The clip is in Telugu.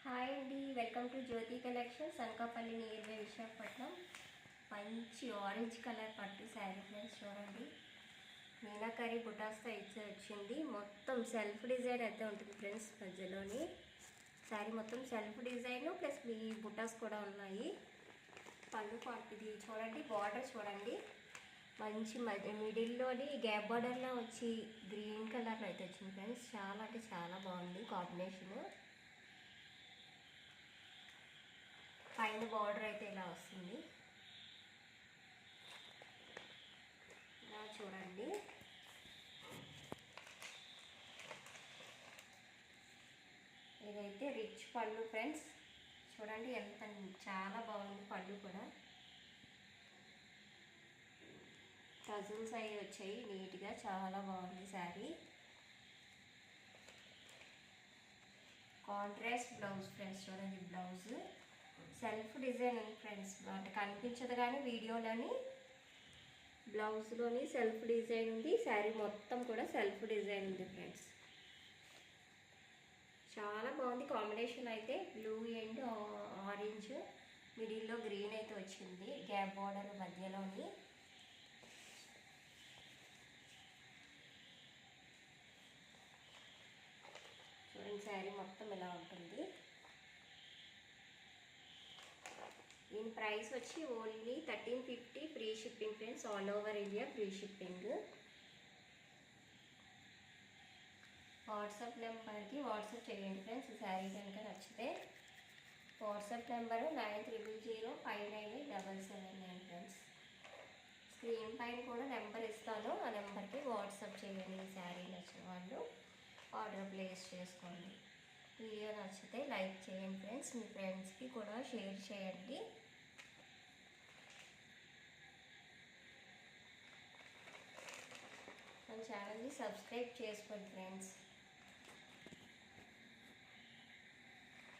హాయ్ అండి, welcome to Jyothi collections, Anakapalli near by Visakhapatnam. మంచి ఆరెంజ్ కలర్ పట్టు శారీ ఫ్రెండ్స్, చూడండి. మీనాకరీ బుటాస్తో ఇచ్చి వచ్చింది. మొత్తం సెల్ఫ్ డిజైన్ అయితే ఉంటుంది ఫ్రెండ్స్. మధ్యలోని శారీ మొత్తం సెల్ఫ్ డిజైన్ ప్లస్ మీ బుటాస్ కూడా ఉన్నాయి. పళ్ళు ఇది చూడండి, బార్డర్ చూడండి. మంచి మిడిల్లోని గ్యాప్ బార్డర్లో వచ్చి గ్రీన్ కలర్లో అయితే వచ్చింది ఫ్రెండ్స్. చాలా అంటే చాలా బాగుంది కాంబినేషను. పైన బార్డర్ అయితే ఇలా వస్తుంది. ఇలా చూడండి. ఇదైతే రిచ్ పళ్ళు ఫ్రెండ్స్. చూడండి ఎంత చాలా బాగుంది పళ్ళు కూడా. టజల్స్ అవి వచ్చాయి నీట్గా, చాలా బాగుంది శారీ. కాంట్రాస్ట్ బ్లౌజ్ ఫ్రెండ్స్, చూడండి. బ్లౌజ్ సెల్ఫ్ డిజైన్ ఉంది ఫ్రెండ్స్, అంటే కనిపించదు కానీ వీడియోలోని బ్లౌజ్లోని సెల్ఫ్ డిజైన్ ఉంది. శారీ మొత్తం కూడా సెల్ఫ్ డిజైన్ ఉంది ఫ్రెండ్స్. చాలా బాగుంది కాంబినేషన్ అయితే. బ్లూ అండ్ ఆరెంజ్, మిడిల్లో గ్రీన్ అయితే వచ్చింది. గ్యాప్ బార్డర్ మధ్యలోని. చూడండి, శారీ మొత్తం ఇలా ఉంటుంది. దీని ప్రైస్ వచ్చి only 1350 free shipping friends. All over India free shipping. WhatsApp నెంబర్కి వాట్సాప్ చేయండి ఫ్రెండ్స్. ఈ శారీ కనుక నచ్చితే వాట్సాప్ నెంబరు 9305987779 ఫ్రెండ్స్. స్క్రీన్ పైన కూడా నెంబర్ ఇస్తాను, ఆ నెంబర్కి వాట్సాప్ చేయండి. ఈ శారీ నచ్చిన వాళ్ళు ఆర్డర్ ప్లేస్ చేసుకోండి. వీడియో నచ్చితే లైక్ చేయండి ఫ్రెండ్స్. మీ ఫ్రెండ్స్కి కూడా షేర్ చేయండి. మన ఛానల్ని సబ్స్క్రైబ్ చేసుకోండి ఫ్రెండ్స్.